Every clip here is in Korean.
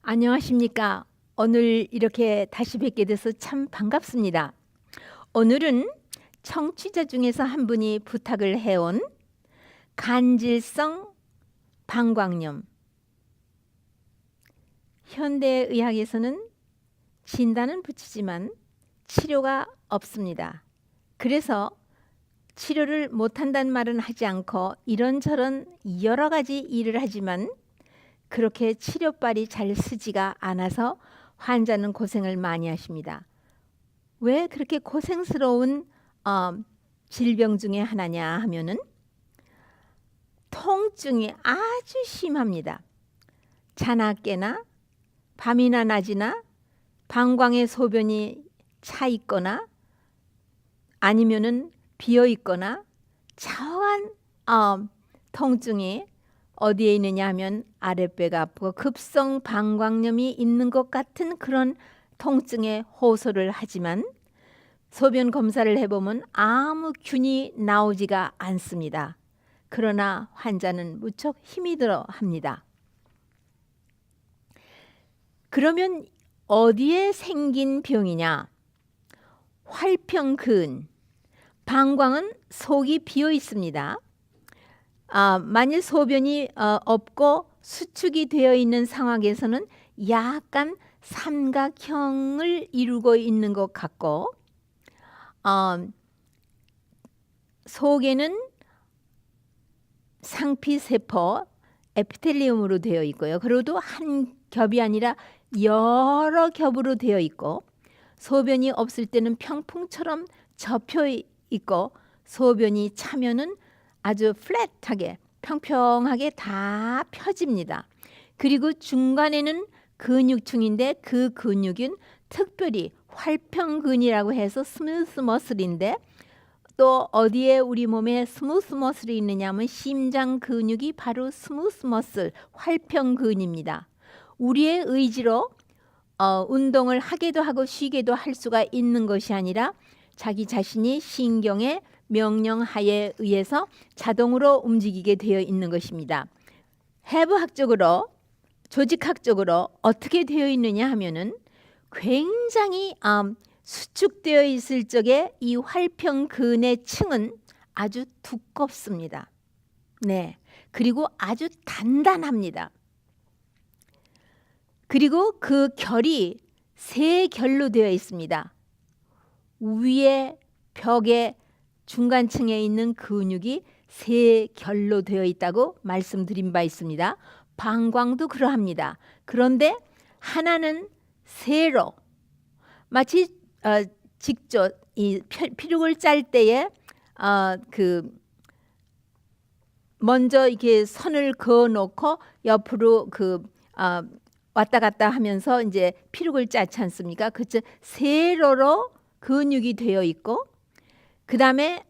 안녕하십니까. 오늘 이렇게 다시 뵙게 돼서 참 반갑습니다. 오늘은 청취자 중에서 한 분이 부탁을 해온 간질성 방광염. 현대의학에서는 진단은 붙이지만 치료가 없습니다. 그래서 치료를 못한다는 말은 하지 않고 이런저런 여러 가지 일을 하지만 그렇게 치료빨이 잘 쓰지가 않아서 환자는 고생을 많이 하십니다. 왜 그렇게 고생스러운 질병 중에 하나냐 하면은 통증이 아주 심합니다. 자나 깨나 밤이나 낮이나 방광의 소변이 차 있거나 아니면은 비어 있거나 차한 통증이 어디에 있느냐 하면 아랫배가 아프고 급성 방광염이 있는 것 같은 그런 통증에 호소를 하지만 소변 검사를 해보면 아무 균이 나오지가 않습니다. 그러나 환자는 무척 힘이 들어 합니다. 그러면 어디에 생긴 병이냐? 활평근. 방광은 속이 비어 있습니다. 만일 소변이 없고 수축이 되어 있는 상황에서는 약간 삼각형을 이루고 있는 것 같고 속에는 상피세포 에피텔리움으로 되어 있고요. 그리고 한 겹이 아니라 여러 겹으로 되어 있고 소변이 없을 때는 평풍처럼 접혀 있고 소변이 차면은 아주 플랫하게 평평하게 다 펴집니다. 그리고 중간에는 근육층인데 그 근육은 특별히 활평근이라고 해서 스무스 머슬인데 또 어디에 우리 몸에 스무스 머슬이 있느냐 하면 심장 근육이 바로 스무스 머슬 활평근입니다. 우리의 의지로 운동을 하게도 하고 쉬게도 할 수가 있는 것이 아니라 자기 자신이 신경의 명령하에 의해서 자동으로 움직이게 되어 있는 것입니다. 해부학적으로 조직학적으로 어떻게 되어 있느냐 하면은 굉장히 수축되어 있을 적에 이 활평근의 층은 아주 두껍습니다. 네, 그리고 아주 단단합니다. 그리고 그 결이 세 결로 되어 있습니다. 위에 벽에 중간층에 있는 근육이 세 결로 되어 있다고 말씀드린 바 있습니다. 방광도 그러합니다. 그런데 하나는 세로 마치 직접 이 피륙을 짤 때에 먼저 이렇게 선을 그어 놓고 옆으로 왔다 갔다 하면서 이제 피륙을 짜지 않습니까? 그쵸? 세로로 근육이 되어 있고 그 다음에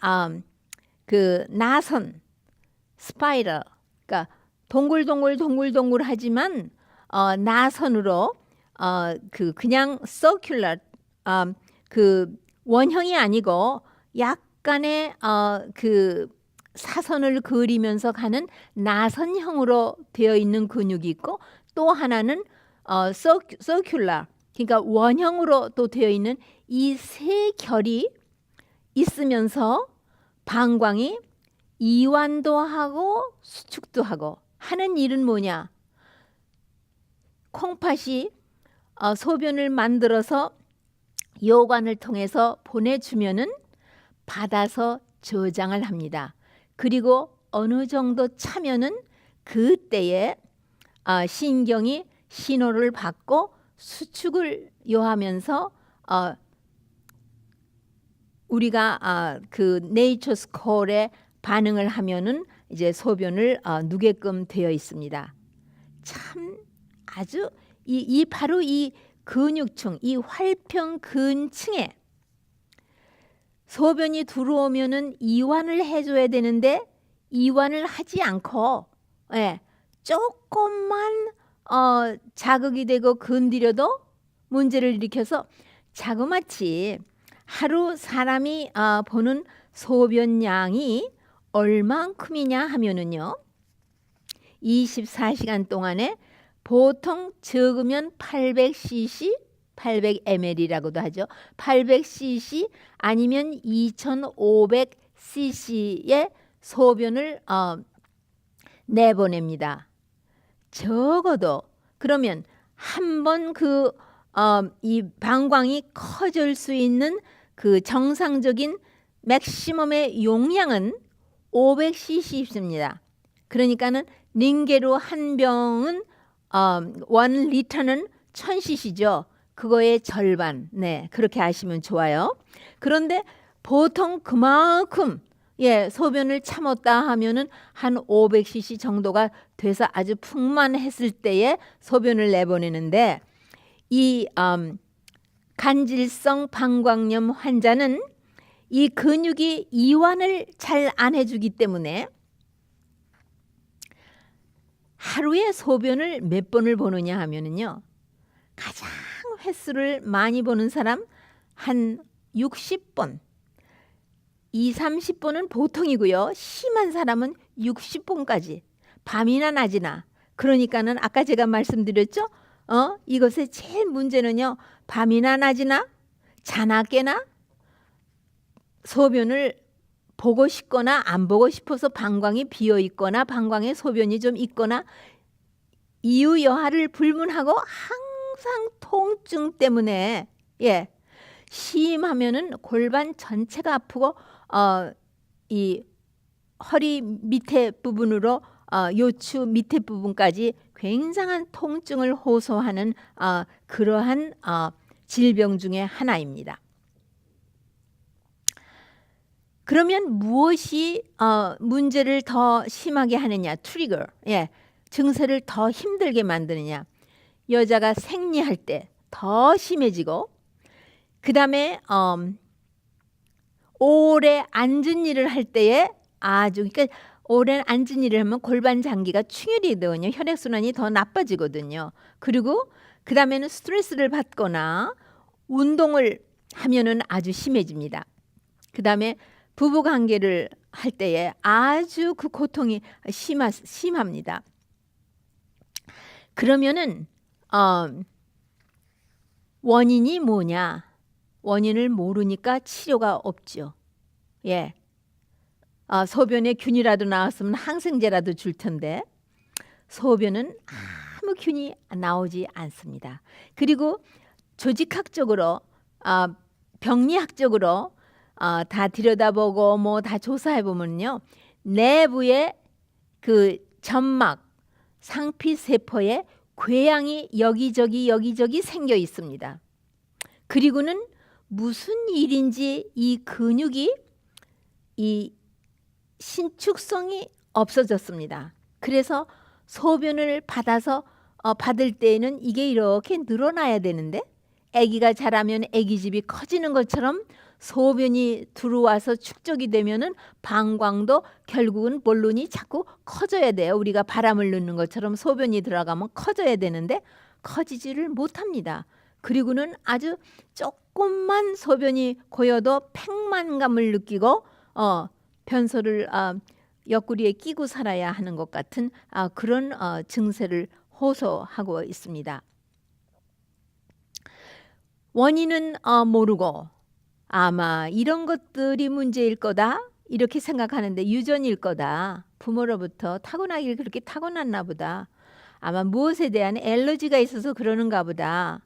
나선 스파이럴 그러니까 동글동글 하지만 나선으로 그냥 서큘러 원형이 아니고 약간의 사선을 그리면서 가는 나선형으로 되어 있는 근육이 있고 또 하나는 서큘러 그러니까 원형으로 또 되어 있는 이 세 결이 있으면서 방광이 이완도 하고 수축도 하고 하는 일은 뭐냐? 콩팥이 소변을 만들어서 요관을 통해서 보내주면은 받아서 저장을 합니다. 그리고 어느 정도 차면은 그때에 신경이 신호를 받고 수축을 요하면서 우리가 네이처 스콜에 반응을 하면은 이제 소변을 누게끔 되어 있습니다. 참 아주 바로 이 근육층, 이 활평근층에 소변이 들어오면은 이완을 해줘야 되는데 이완을 하지 않고 조금만 자극이 되고 건드려도 문제를 일으켜서 자그마치 하루 사람이 보는 소변량이 얼만큼이냐 하면은요 24시간 동안에 보통 적으면 800cc, 800ml이라고도 하죠. 800cc 아니면 2500cc의 소변을 내보냅니다. 적어도 그러면 한 번 이 방광이 커질 수 있는 그 정상적인 맥시멈의 용량은 500cc입니다. 그러니까는 링게로 한 병은 1리터는 1000cc죠. 그거의 절반. 네, 그렇게 아시면 좋아요. 그런데 보통 그만큼 소변을 참았다 하면은 한 500cc 정도가 돼서 아주 풍만했을 때에 소변을 내보내는데 이 간질성 방광염 환자는 이 근육이 이완을 잘 안 해주기 때문에 하루에 소변을 몇 번을 보느냐 하면은요, 가장 횟수를 많이 보는 사람 한 60번, 30번은 보통이고요. 심한 사람은 60번까지 밤이나 낮이나. 그러니까는 아까 제가 말씀드렸죠. 이것의 제일 문제는요, 밤이나 낮이나 자나 깨나 소변을 보고 싶거나 안 보고 싶어서 방광이 비어 있거나 방광에 소변이 좀 있거나 이유 여하를 불문하고 항상 통증 때문에 심하면은 골반 전체가 아프고 이 허리 밑에 부분으로 요추 밑에 부분까지 굉장한 통증을 호소하는 그러한 질병 중에 하나입니다. 그러면 무엇이 문제를 더 심하게 하느냐, 트리거, 증세를 더 힘들게 만드느냐. 여자가 생리할 때 더 심해지고, 그 다음에 오래 앉은 일을 할 때에 그러니까 오래 앉은 일을 하면 골반 장기가 충혈이 되거든요. 혈액순환이 더 나빠지거든요. 그리고 그 다음에는 스트레스를 받거나 운동을 하면은 아주 심해집니다. 그 다음에 부부관계를 할 때에 아주 그 고통이 심합니다. 그러면은 원인이 뭐냐? 원인을 모르니까 치료가 없죠. 소변에 균이라도 나왔으면 항생제라도 줄 텐데 소변은 아무 균이 나오지 않습니다. 그리고 조직학적으로 병리학적으로 다 들여다보고 뭐 다 조사해 보면요, 내부에 그 점막 상피 세포에 궤양이 여기저기 생겨 있습니다. 그리고는 무슨 일인지 이 근육이 이 신축성이 없어졌습니다. 그래서 소변을 받을 때에는 이게 이렇게 늘어나야 되는데 아기가 자라면 아기집이 커지는 것처럼 소변이 들어와서 축적이 되면은 방광도 결국은 본론이 자꾸 커져야 돼요. 우리가 바람을 넣는 것처럼 소변이 들어가면 커져야 되는데 커지지를 못합니다. 그리고는 아주 조금만 소변이 고여도 팽만감을 느끼고 변소를 옆구리에 끼고 살아야 하는 것 같은 그런 증세를 호소하고 있습니다. 원인은 모르고 아마 이런 것들이 문제일 거다 이렇게 생각하는데 유전일 거다. 부모로부터 타고나길 그렇게 타고났나 보다. 아마 무엇에 대한 알러지가 있어서 그러는가 보다.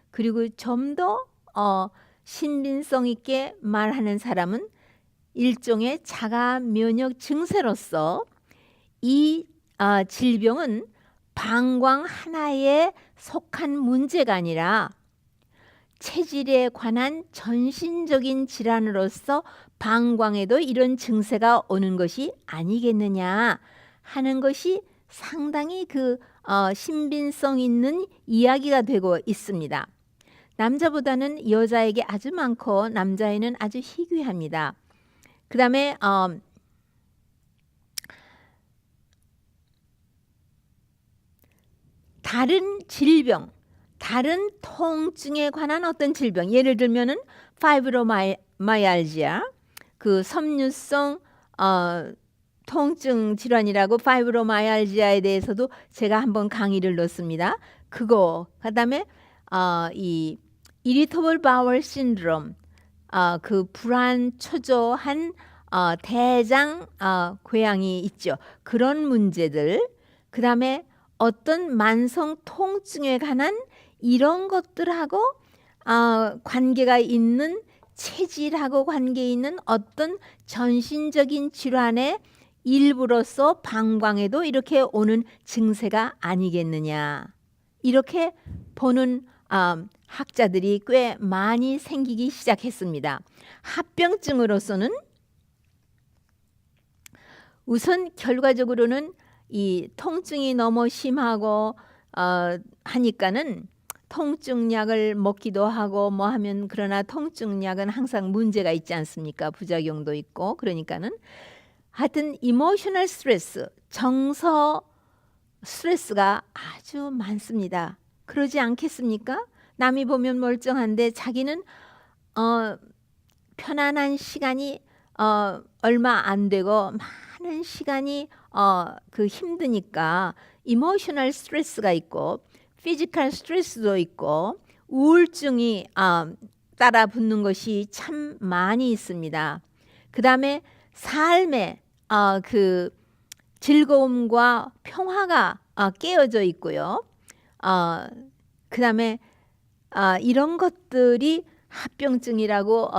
그리고 좀 더 신빙성 있게 말하는 사람은 일종의 자가 면역 증세로서 이 질병은 방광 하나에 속한 문제가 아니라 체질에 관한 전신적인 질환으로서 방광에도 이런 증세가 오는 것이 아니겠느냐 하는 것이 상당히 신빙성 있는 이야기가 되고 있습니다. 남자보다는 여자에게 아주 많고 남자에는 아주 희귀합니다. 그 다음에 다른 질병, 다른 통증에 관한 어떤 질병, 예를 들면은 파이브로마이알지아, 그 섬유성 통증 질환이라고 파이브로마이알지아에 대해서도 제가 한번 강의를 넣었습니다. 그거 그다음에 이 이리터블 바월 신드롬 그 불안초조한 대장 궤양이 있죠. 그런 문제들 그다음에 어떤 만성 통증에 관한 이런 것들하고 관계가 있는 체질하고 관계 있는 어떤 전신적인 질환의 일부로서 방광에도 이렇게 오는 증세가 아니겠느냐. 이렇게 보는 학자들이 꽤 많이 생기기 시작했습니다. 합병증으로서는 우선 결과적으로는 이 통증이 너무 심하고 하니까는 통증약을 먹기도 하고 뭐 하면 그러나 통증약은 항상 문제가 있지 않습니까? 부작용도 있고 그러니까는 하여튼 이모셔널 스트레스, 정서 스트레스가 아주 많습니다. 그러지 않겠습니까? 남이 보면 멀쩡한데 자기는 편안한 시간이 얼마 안 되고 많은 시간이 그 힘드니까 이모셔널 스트레스가 있고 피지컬 스트레스도 있고 우울증이 따라 붙는 것이 참 많이 있습니다. 그 다음에 삶의 그 즐거움과 평화가 깨어져 있고요. 그 다음에 이런 것들이 합병증이라고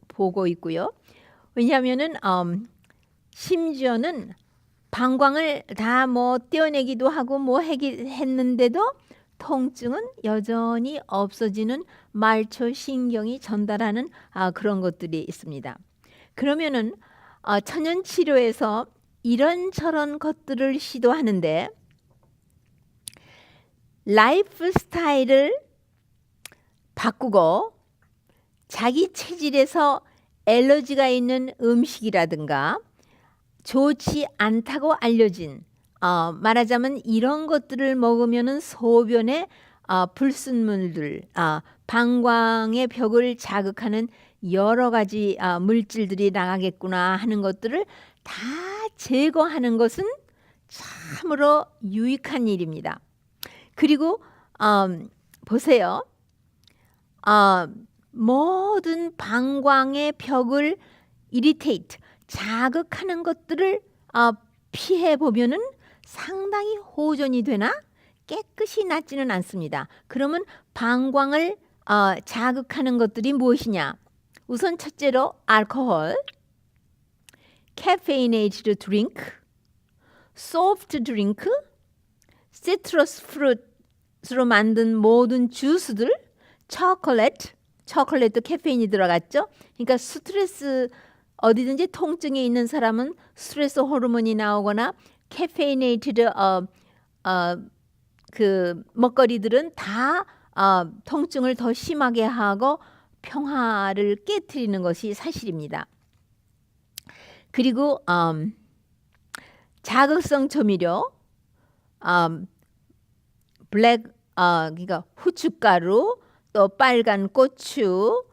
보고 있고요. 왜냐하면은 심지어는 방광을 다 뭐 떼어내기도 하고 뭐 했는데도 통증은 여전히 없어지는 말초 신경이 전달하는 그런 것들이 있습니다. 그러면은 천연 치료에서 이런저런 것들을 시도하는데 라이프 스타일을 바꾸고 자기 체질에서 알러지가 있는 음식이라든가 좋지 않다고 알려진 말하자면 이런 것들을 먹으면은 소변에 불순물들, 방광의 벽을 자극하는 여러 가지 물질들이 나가겠구나 하는 것들을 다 제거하는 것은 참으로 유익한 일입니다. 그리고 보세요. 모든 방광의 벽을 이리테이트, 자극하는 것들을 피해 보면은 상당히 호전이 되나 깨끗이 낫지는 않습니다. 그러면 방광을 자극하는 것들이 무엇이냐? 우선 첫째로 알코올, caffeinated drink, soft drink, 시트러스 프루트로 만든 모든 주스들, 초콜릿도 카페인이 들어갔죠. 그러니까 스트레스 어디든지 통증이 있는 사람은 스트레스 호르몬이 나오거나 카페이네이티드 그 먹거리들은 다 통증을 더 심하게 하고 평화를 깨트리는 것이 사실입니다. 그리고 자극성 조미료, 블랙 그러니까 후춧가루, 또 빨간 고추,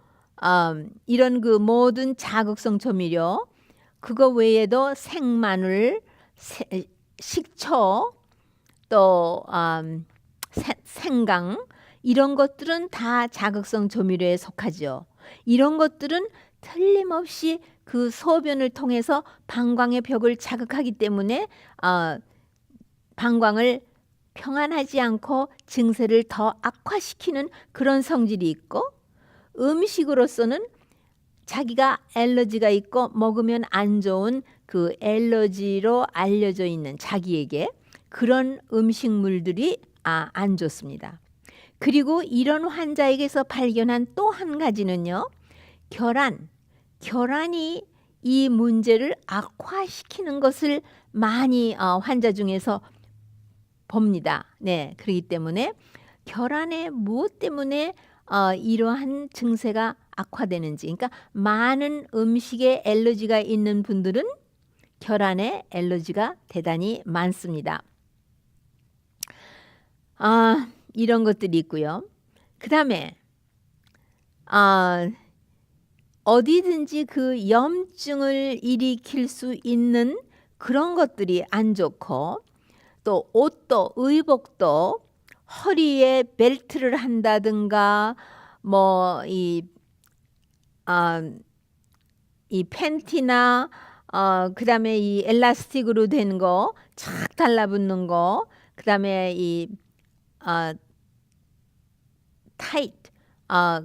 이런 그 모든 자극성 조미료, 그거 외에도 생마늘, 식초, 또 생강, 이런 것들은 다 자극성 조미료에 속하죠. 이런 것들은 틀림없이 그 소변을 통해서 방광의 벽을 자극하기 때문에 방광을 평안하지 않고 증세를 더 악화시키는 그런 성질이 있고, 음식으로서는 자기가 알러지가 있고 먹으면 안 좋은 그 알러지로 알려져 있는 자기에게 그런 음식물들이 안 좋습니다. 그리고 이런 환자에게서 발견한 또 한 가지는요, 결함이 이 문제를 악화시키는 것을 많이 환자 중에서 봅니다. 네, 그렇기 때문에 결함의 무엇 때문에 이러한 증세가 악화되는지, 그러니까 많은 음식에 알러지가 있는 분들은 결함에 알러지가 대단히 많습니다. 이런 것들이 있고요. 그 다음에 어디든지 그 염증을 일으킬 수 있는 그런 것들이 안 좋고, 또 옷도 의복도 허리에 벨트를 한다든가 뭐이 이 팬티나 그다음에 이 엘라스틱으로 된 거 착 달라붙는 거, 그다음에 이 타이트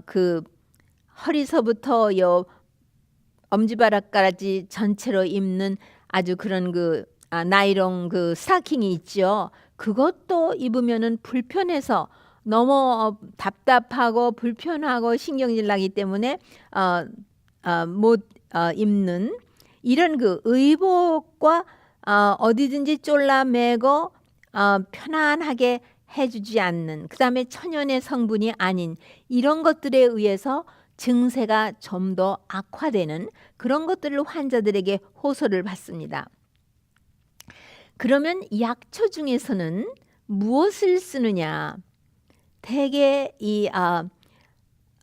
그 허리서부터 요 엄지바락까지 전체로 입는 아주 그런 그 나이롱 그 스타킹이 있죠. 그것도 입으면은 불편해서 너무 답답하고 불편하고 신경질 나기 때문에 못 입는 이런 그 의복과 어디든지 쫄라매고 편안하게 해주지 않는, 그 다음에 천연의 성분이 아닌 이런 것들에 의해서 증세가 좀 더 악화되는 그런 것들을 환자들에게 호소를 받습니다. 그러면 약초 중에서는 무엇을 쓰느냐? 대개 이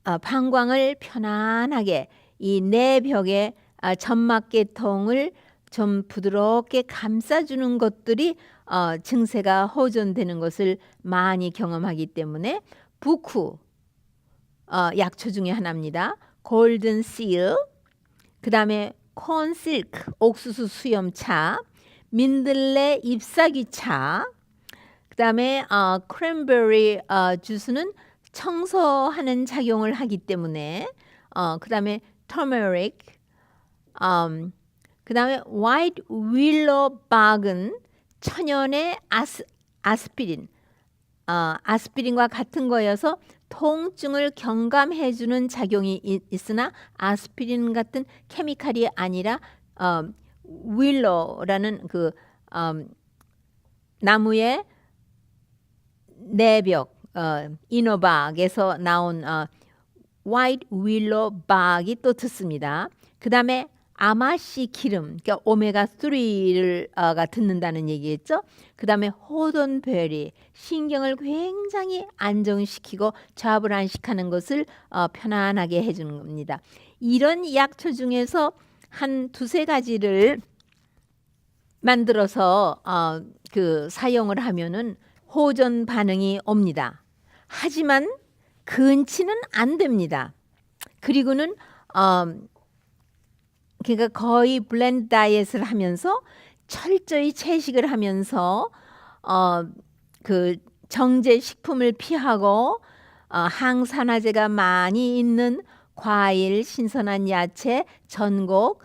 방광을 편안하게 이 내벽에 점막계통을 좀 부드럽게 감싸주는 것들이 증세가 호전되는 것을 많이 경험하기 때문에 부쿠 약초 중에 하나입니다. 골든 실, 그 다음에 콘실크 옥수수 수염차, 민들레 잎사귀차, 그 다음에 크랜베리 주스는 청소하는 작용을 하기 때문에 그 다음에 터메릭, 그 다음에 화이트 윌로 박은 천연의 아스피린, 아스피린과 같은 거여서 통증을 경감해주는 작용이 있으나 아스피린 같은 케미칼이 아니라 윌로라는 그 나무의 내벽 이너박에서 나온 화이트 윌로 박이 또 듣습니다. 그 다음에 아마씨 기름, 그러니까 오메가3가 듣는다는 얘기겠죠. 그 다음에 호돈베리, 신경을 굉장히 안정시키고 좌불안식하는 것을 편안하게 해주는 겁니다. 이런 약초 중에서 한 두세 가지를 만들어서 그 사용을 하면은 호전 반응이 옵니다. 하지만 근치는 안 됩니다. 그리고는 그러니까 거의 블렌드 다이어트를 하면서 철저히 채식을 하면서 그 정제 식품을 피하고 항산화제가 많이 있는 과일, 신선한 야채, 전곡,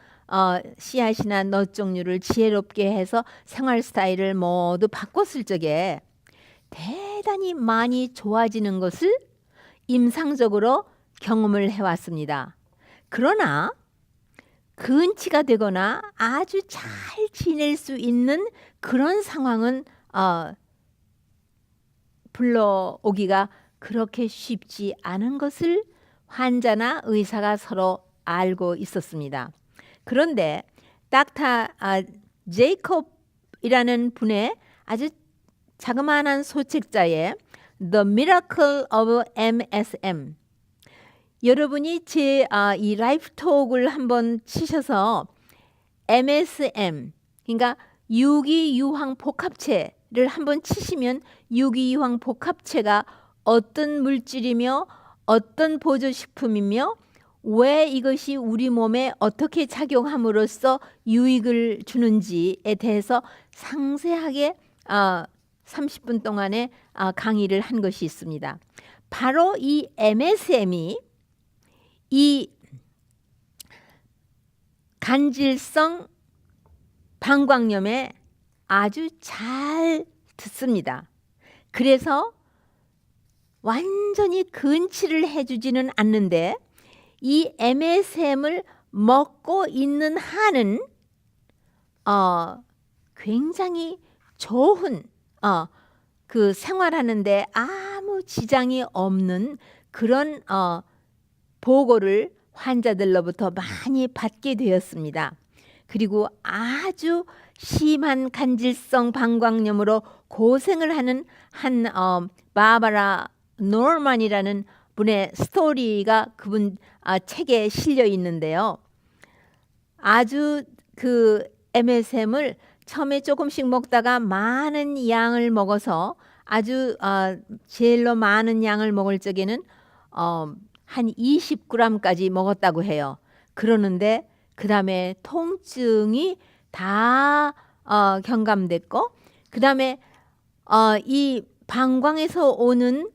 씨앗이나 넛 종류를 지혜롭게 해서 생활 스타일을 모두 바꿨을 적에 대단히 많이 좋아지는 것을 임상적으로 경험을 해왔습니다. 그러나 근치가 되거나 아주 잘 지낼 수 있는 그런 상황은 불러오기가 그렇게 쉽지 않은 것을 환자나 의사가 서로 알고 있었습니다. 그런데 닥터 제이콥이라는 분의 아주 자그마한 소책자에 The Miracle of MSM, 여러분이 제 이 라이프톡을 한번 치셔서 MSM, 그러니까 유기유황 복합체를 한번 치시면 유기유황 복합체가 어떤 물질이며 어떤 보조식품이며 왜 이것이 우리 몸에 어떻게 작용함으로써 유익을 주는지에 대해서 상세하게 30분 동안의 강의를 한 것이 있습니다. 바로 이 MSM이 이 간질성 방광염에 아주 잘 듣습니다. 그래서 완전히 근치를 해주지는 않는데 이 MSM을 먹고 있는 한은 굉장히 좋은 그 생활하는데 아무 지장이 없는 그런 보고를 환자들로부터 많이 받게 되었습니다. 그리고 아주 심한 간질성 방광염으로 고생을 하는 한 바바라 노먼이라는 분의 스토리가 그분 책에 실려 있는데요. 아주 그 MSM을 처음에 조금씩 먹다가 많은 양을 먹어서 아주 제일로 많은 양을 먹을 적에는 한 20g까지 먹었다고 해요. 그러는데 그 다음에 통증이 다 경감됐고, 그 다음에 이 방광에서 오는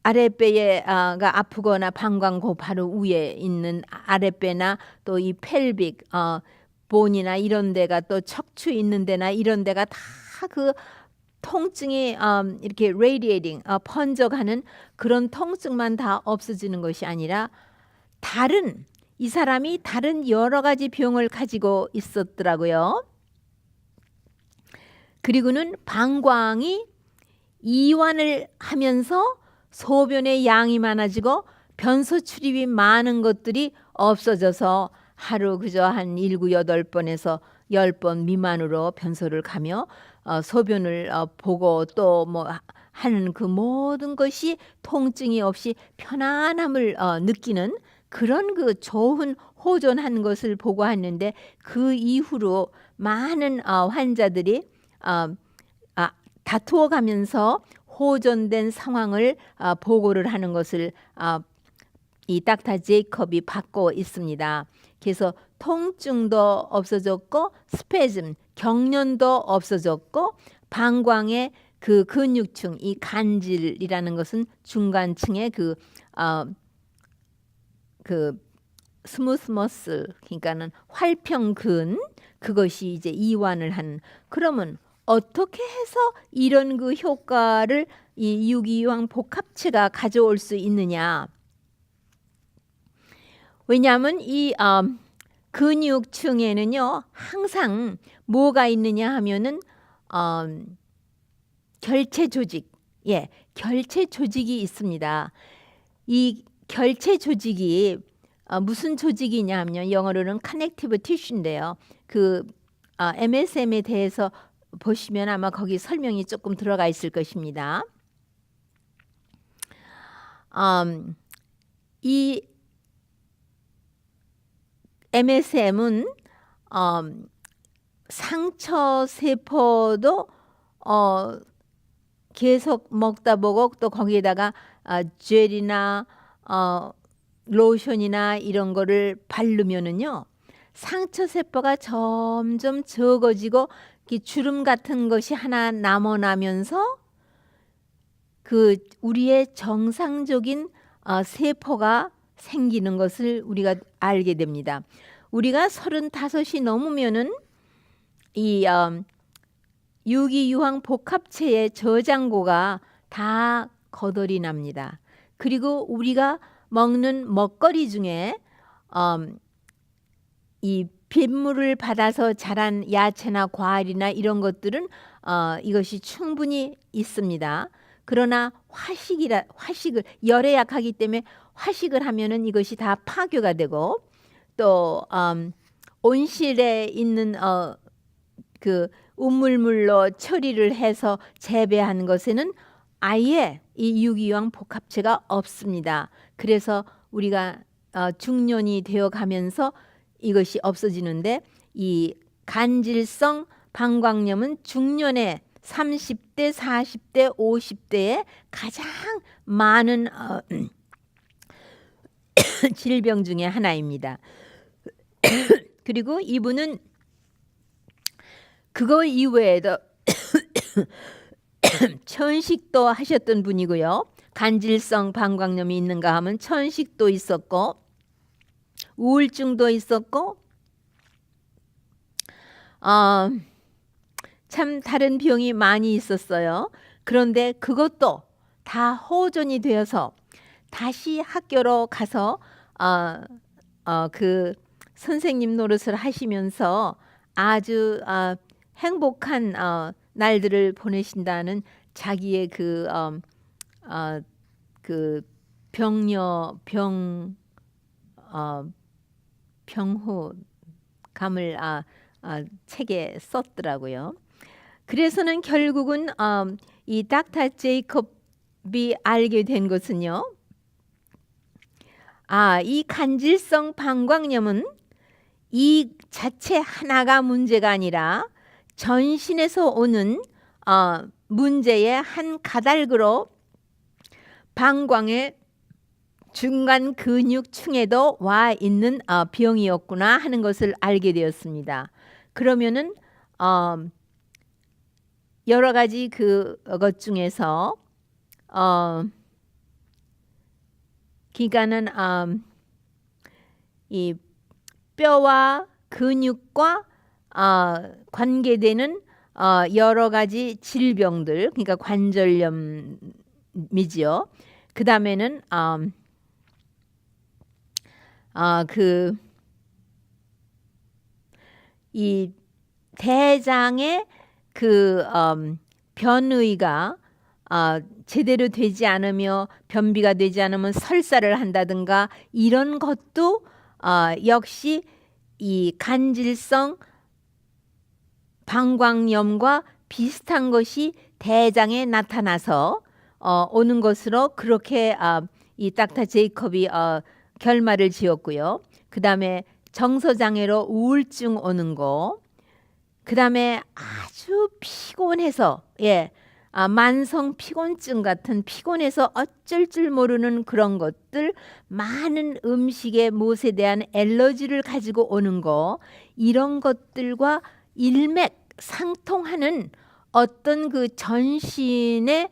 아랫배가 아프거나 방광 바로 위에 있는 아랫배나 또 이 펠빅 본이나 이런 데가 또 척추 있는 데나 이런 데가 다 그 통증이 이렇게 radiating 번져가는 그런 통증만 다 없어지는 것이 아니라 이 사람이 다른 여러 가지 병을 가지고 있었더라고요. 그리고는 방광이 이완을 하면서 소변의 양이 많아지고 변소 출입이 많은 것들이 없어져서 하루 그저 한 7, 8번에서 10번 미만으로 변소를 가며 소변을 보고 또 뭐 하는 그 모든 것이 통증이 없이 편안함을 느끼는 그런 그 좋은 호전한 것을 보고 하는데, 그 이후로 많은 환자들이 다투어 가면서 호전된 상황을 보고를 하는 것을 이 닥터 제이콥이 받고 있습니다. 그래서 통증도 없어졌고 스페즘, 경련도 없어졌고 방광의 그 근육층, 이 간질이라는 것은 중간층의 그 스무스 머슬, 그러니까는 활평근, 그것이 이제 이완을 하는. 그러면 어떻게 해서 이런 그 효과를 이 유기유황 복합체가 가져올 수 있느냐? 왜냐하면 이 근육층에는요 항상 뭐가 있느냐 하면은 결체 조직, 결체 조직이 있습니다. 이 결체 조직이 무슨 조직이냐 하면 영어로는 커넥티브 티슈인데요. 그 MSM에 대해서 보시면 아마 거기 설명이 조금 들어가 있을 것입니다. 이 MSM은 상처 세포도 계속 먹다 보고 또 거기에다가 젤이나 로션이나 이런 거를 바르면은요 상처 세포가 점점 적어지고 주름 같은 것이 하나 남아나면서 그 우리의 정상적인 세포가 생기는 것을 우리가 알게 됩니다. 우리가 35이 넘으면은 이 유기유황 복합체의 저장고가 다 거덜이 납니다. 그리고 우리가 먹는 먹거리 중에 이 빗물을 받아서 자란 야채나 과일이나 이런 것들은 이것이 충분히 있습니다. 그러나 화식을 열에 약하기 때문에 화식을 하면은 이것이 다 파괴가 되고, 또 온실에 있는 그 우물물로 처리를 해서 재배하는 것에는 아예 이 유기유황 복합체가 없습니다. 그래서 우리가 중년이 되어 가면서 이것이 없어지는데, 이 간질성 방광염은 중년에 30대, 40대, 50대에 가장 많은 질병 중에 하나입니다. 그리고 이분은 그거 이외에도 천식도 하셨던 분이고요. 간질성 방광염이 있는가 하면 천식도 있었고 우울증도 있었고 참 다른 병이 많이 있었어요. 그런데 그것도 다 호전이 되어서 다시 학교로 가서 그 선생님 노릇을 하시면서 아주 행복한 날들을 보내신다는 자기의 그 병호감을 책에 썼더라고요. 그래서는 결국은 이 닥터 제이콥이 알게 된 것은요, 이 간질성 방광염은 이 자체 하나가 문제가 아니라 전신에서 오는 문제의 한 가닥으로 방광의 중간 근육층에도 와 있는 병이었구나 하는 것을 알게 되었습니다. 그러면은 여러 가지 그것 중에서 그러니까는 이 뼈와 근육과 관계되는 여러 가지 질병들, 그러니까 관절염이지요. 그 다음에는 이 대장의 변의가 제대로 되지 않으며 변비가 되지 않으면 설사를 한다든가 이런 것도 역시 이 간질성 방광염과 비슷한 것이 대장에 나타나서 오는 것으로 그렇게 이 닥터 제이콥이 결말을 지었고요. 그 다음에 정서장애로 우울증 오는 거, 그 다음에 아주 피곤해서 만성 피곤증 같은 피곤해서 어쩔 줄 모르는 그런 것들, 많은 음식의 못에 대한 알러지를 가지고 오는 거, 이런 것들과 일맥상통하는 어떤 그 전신에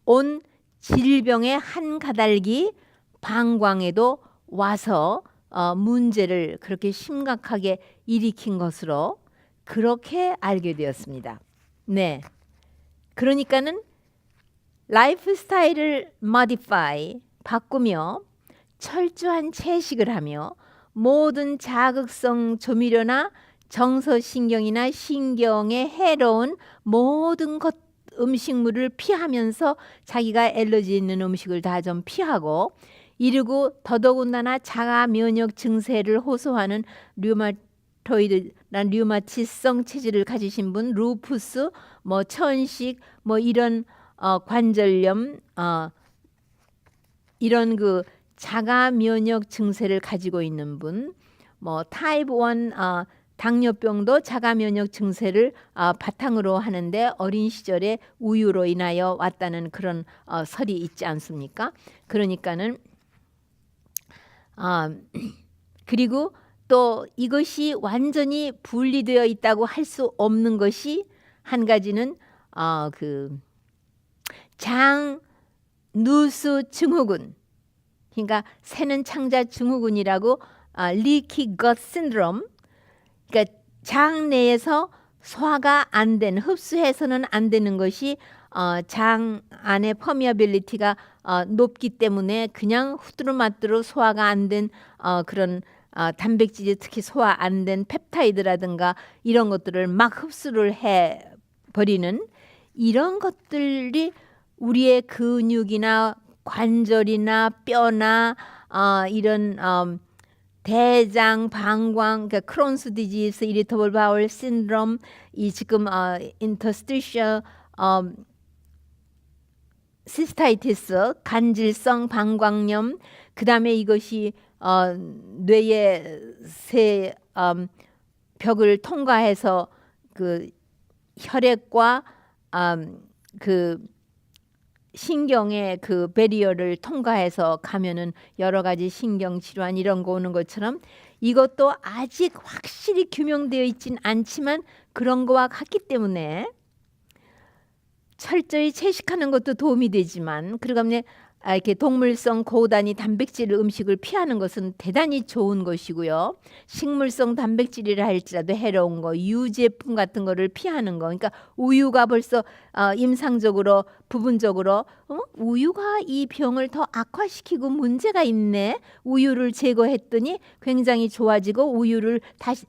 온 질병의 한 가닥이 방광에도 와서 문제를 그렇게 심각하게 일으킨 것으로 그렇게 알게 되었습니다. 네. 그러니까는 라이프 스타일을 modify, 바꾸며 철저한 채식을 하며 모든 자극성 조미료나 정서신경이나 신경에 해로운 모든 것 음식물을 피하면서 자기가 알러지 있는 음식을 다 좀 피하고, 이르고 더더군다나 자가 면역 증세를 호소하는 류마토이드나 류마티성 체질을 가지신 분, 루푸스, 천식, 이런 관절염, 이런 그 자가 면역 증세를 가지고 있는 분, 타입 1 당뇨병도 자가 면역 증세를 바탕으로 하는데 어린 시절에 우유로 인하여 왔다는 그런 설이 있지 않습니까? 그러니까는 그리고 또 이것이 완전히 분리되어 있다고 할 수 없는 것이 한 가지는 그 장누수 증후군, 그러니까 새는 창자 증후군이라고 리키 것 신드롬, 그러니까 장 내에서 소화가 안 된, 흡수해서는 안 되는 것이 장 안의 퍼미어빌리티가 높기 때문에 그냥 후두루마뚜루 소화가 안 된 그런 단백질이 특히 소화 안 된 펩타이드라든가 이런 것들을 막 흡수를 해 버리는 이런 것들이 우리의 근육이나 관절이나 뼈나 이런 대장, 방광, 그러니까 크론스 디지스, 이리터블 바울 신드롬, 이 지금 인터스티셜 시스타이티스, 간질성 방광염, 그 다음에 이것이 뇌의 새 벽을 통과해서 그 혈액과 그 신경의 그 배리어를 통과해서 가면은 여러 가지 신경 질환 이런 거 오는 것처럼 이것도 아직 확실히 규명되어 있진 않지만 그런 거와 같기 때문에 철저히 채식하는 것도 도움이 되지만, 그리고 이렇게 동물성 고단위 단백질 음식을 피하는 것은 대단히 좋은 것이고요. 식물성 단백질이라 할지라도 해로운 거, 유제품 같은 거를 피하는 거. 그러니까 우유가 벌써 임상적으로 부분적으로 우유가 이 병을 더 악화시키고 문제가 있네. 우유를 제거했더니 굉장히 좋아지고, 우유를 다시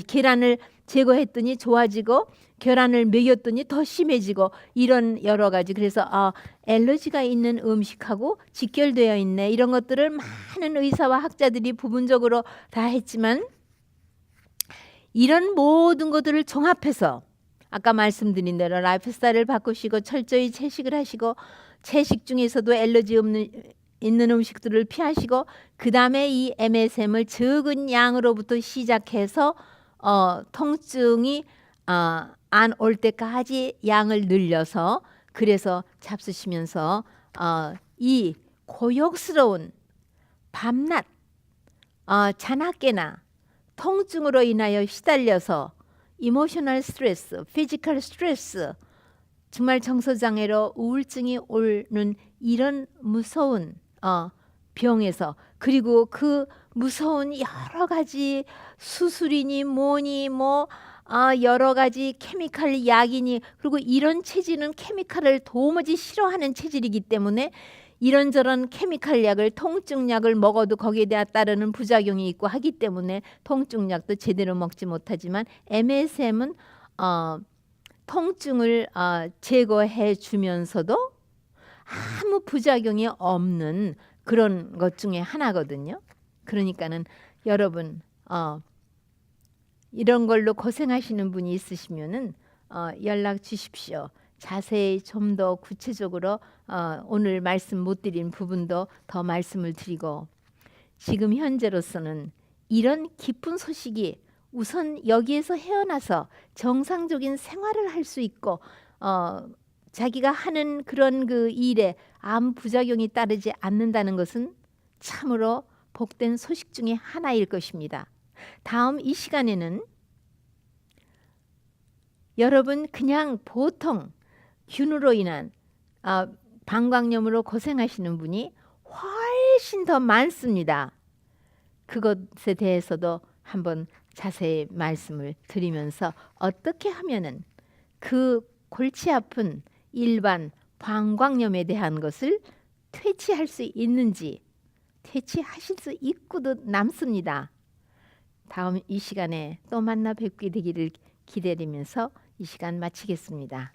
계란을 제거했더니 좋아지고, 계란을 먹였더니 더 심해지고, 이런 여러 가지. 그래서 알러지가 있는 음식하고 직결되어 있네. 이런 것들을 많은 의사와 학자들이 부분적으로 다 했지만, 이런 모든 것들을 종합해서 아까 말씀드린 대로 라이프 스타일을 바꾸시고 철저히 채식을 하시고, 채식 중에서도 알러지 없는 있는 음식들을 피하시고 그 다음에 이 MSM을 적은 양으로부터 시작해서 통증이 안 올 때까지 양을 늘려서 그래서 잡수시면서 이 고역스러운 밤낮 자나깨나 통증으로 인하여 시달려서 이모셔널 스트레스, 피지컬 스트레스, 정말 정서장애로 우울증이 오는 이런 무서운 병에서 그리고 그 무서운 여러 가지 수술이니 뭐니 뭐 여러 가지 케미칼 약이니 그리고 이런 체질은 케미칼을 도무지 싫어하는 체질이기 때문에 이런저런 케미칼 약을 통증약을 먹어도 거기에 따르는 부작용이 있고 하기 때문에 통증약도 제대로 먹지 못하지만 MSM은 통증을 제거해 주면서도 아무 부작용이 없는 그런 것 중에 하나거든요. 그러니까는 여러분 이런 걸로 고생하시는 분이 있으시면은 연락 주십시오. 자세히 좀 더 구체적으로 오늘 말씀 못 드린 부분도 더 말씀을 드리고 지금 현재로서는 이런 기쁜 소식이 우선 여기에서 헤어나서 정상적인 생활을 할 수 있고 자기가 하는 그런 그 일에 아무 부작용이 따르지 않는다는 것은 참으로 복된 소식 중에 하나일 것입니다. 다음 이 시간에는 여러분 그냥 보통 균으로 인한 방광염으로 고생하시는 분이 훨씬 더 많습니다. 그것에 대해서도 한번 자세히 말씀을 드리면서 어떻게 하면은 그 골치 아픈 일반 방광염에 대한 것을 퇴치할 수 있는지 퇴치하실 수 있고도 남습니다. 다음 이 시간에 또 만나 뵙게 되기를 기다리면서 이 시간 마치겠습니다.